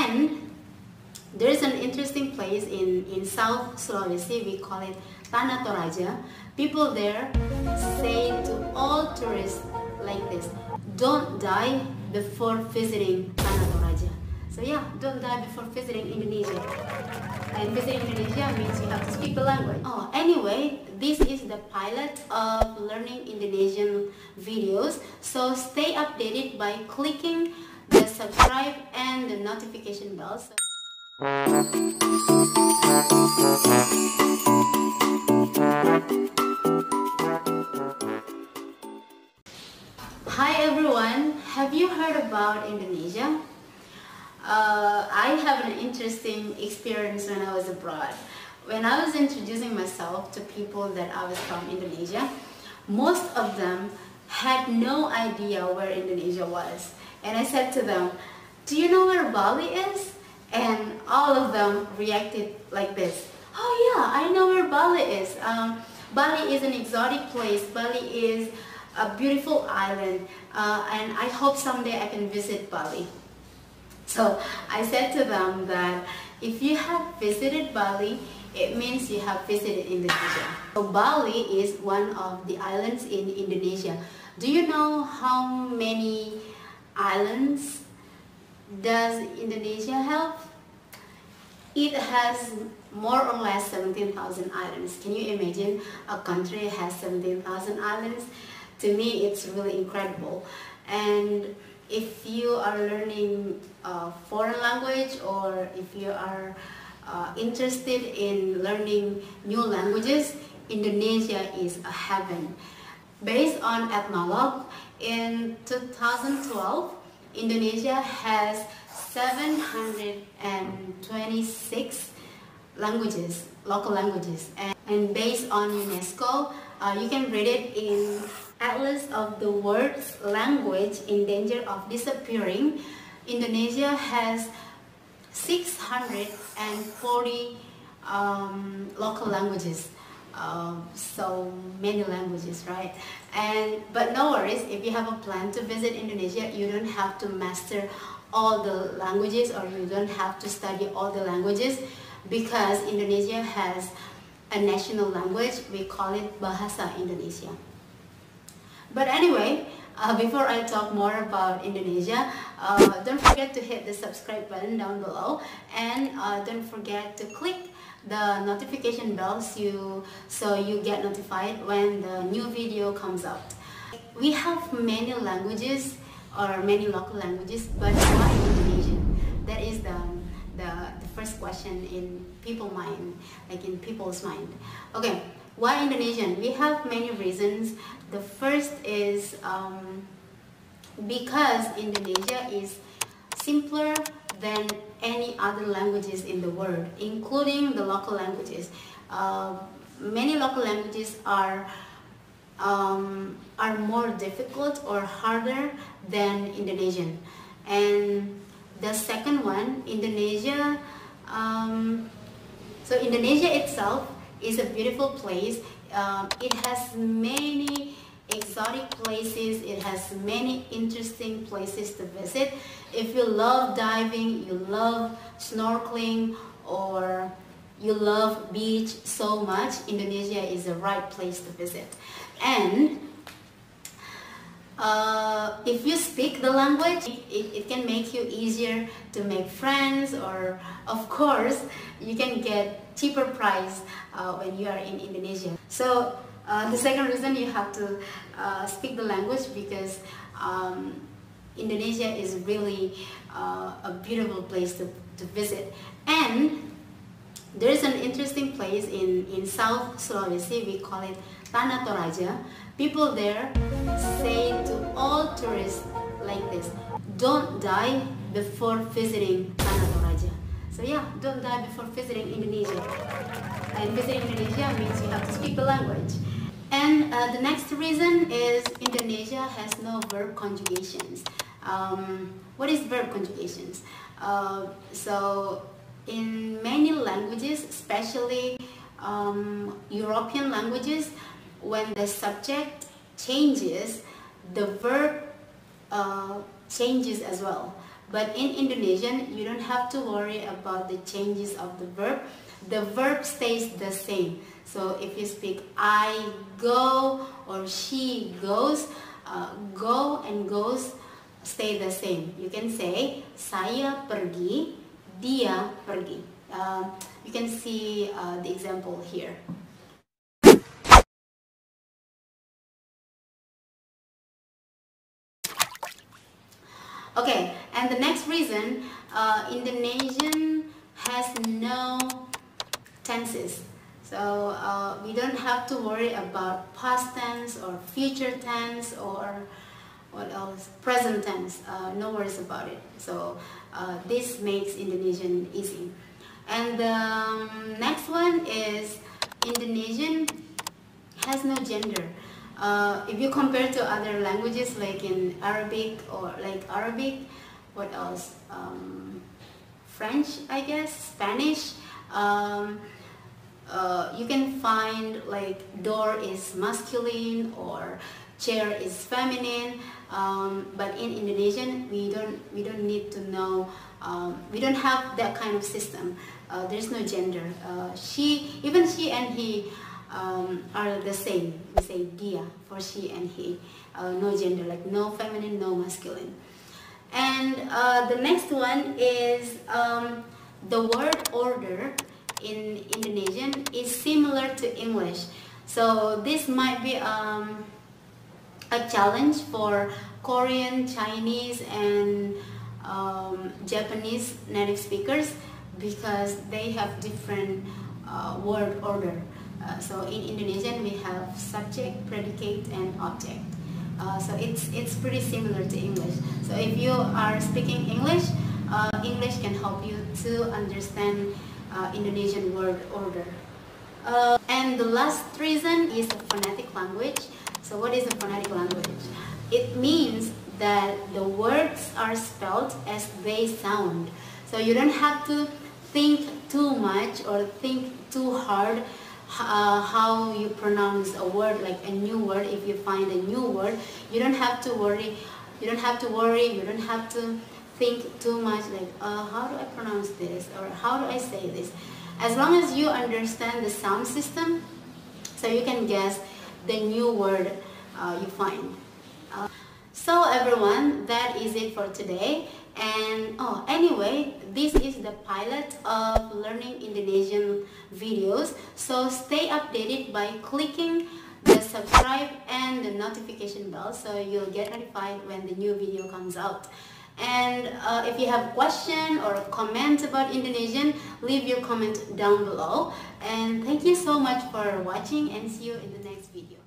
And there's an interesting place in South Sulawesi, we call it Tanah Toraja. People there say to all tourists like this: don't die before visiting Tanah Toraja. So yeah, don't die before visiting Indonesia. And visiting Indonesia means you have to speak the language. Oh, anyway, this is the pilot of learning Indonesian videos. So stay updated by clicking the subscribe and the notification bell. Hi everyone, have you heard about Indonesia? I have an interesting experience when I was abroad. When I was introducing myself to people that I was from Indonesia, most of them had no idea where Indonesia was. And I said to them, do you know where Bali is? And all of them reacted like this: oh yeah, I know where Bali is. Bali is an exotic place. Bali is a beautiful island, and I hope someday I can visit Bali. So I said to them that if you have visited Bali, it means you have visited Indonesia. So Bali is one of the islands in Indonesia. Do you know how many islands does Indonesia have? It has more or less 17,000 islands. Can you imagine a country has 17,000 islands? To me, it's really incredible. And if you are learning a foreign language, or if you are interested in learning new languages, Indonesia is a heaven. Based on Ethnologue, in 2012, Indonesia has 726 languages, local languages. And based on UNESCO, you can read it in Atlas of the World's Language in Danger of Disappearing. Indonesia has 640 local languages. So many languages, right? But no worries, if you have a plan to visit Indonesia, you don't have to master all the languages, or you don't have to study all the languages, because Indonesia has a national language. We call it Bahasa Indonesia. But anyway, before I talk more about Indonesia, don't forget to hit the subscribe button down below, and don't forget to click the notification bell so you get notified when the new video comes out. We have many languages, or many local languages, but why Indonesian? That is the first question in people's mind, Okay, why Indonesian? We have many reasons. The first is because Indonesia is simpler than any other languages in the world, including the local languages. Many local languages are more difficult or harder than Indonesian. And the second one, Indonesia. So Indonesia itself is a beautiful place. It has many exotic places. It has many interesting places to visit. If you love diving, you love snorkeling, or you love beach so much, Indonesia is the right place to visit. And if you speak the language, it can make you easier to make friends, or of course you can get cheaper price when you are in Indonesia. So the second reason, you have to speak the language, because Indonesia is really a beautiful place to visit. And there's an interesting place in South Sulawesi, we call it Tanah Toraja. People there say to all tourists like this: don't die before visiting Tanah Toraja. So yeah, don't die before visiting Indonesia. And visiting Indonesia means you have to speak the language. And the next reason is Indonesia has no verb conjugations. What is verb conjugations? So in many languages, especially European languages, when the subject changes, the verb changes as well. But in Indonesian, you don't have to worry about the changes of the verb. The verb stays the same. So if you speak I go or she goes, go and goes stay the same. You can say saya pergi, dia pergi. You can see the example here. Okay, and the next reason, Indonesian has no tenses. So we don't have to worry about past tense or future tense or what else, present tense. No worries about it. So this makes Indonesian easy. And the next one is Indonesian has no gender. If you compare to other languages like in Arabic or what else? French, I guess, Spanish. You can find like door is masculine or chair is feminine. But in Indonesian, we don't need to know. We don't have that kind of system. There's no gender. She and he are the same. We say dia for she and he. No gender, like no feminine, no masculine. And the next one is the word order in Indonesian is similar to English. So this might be a challenge for Korean, Chinese, and Japanese native speakers because they have different word order. So in Indonesian we have subject, predicate, and object. So it's pretty similar to English. So if you are speaking English, English can help you to understand Indonesian word order. And the last reason is a phonetic language. So what is a phonetic language? It means that the words are spelled as they sound. So you don't have to think too much or think too hard how you pronounce a word, like a new word. If you find a new word, you don't have to worry. You don't have to think too much like how do I pronounce this or how do I say this. As long as you understand the sound system, so you can guess the new word you find. So everyone, that is it for today. And anyway, this is the pilot of learning Indonesian videos. So stay updated by clicking the subscribe and the notification bell so you'll get notified when the new video comes out. And if you have a question or a comment about Indonesian, leave your comment down below. And thank you so much for watching and see you in the next video.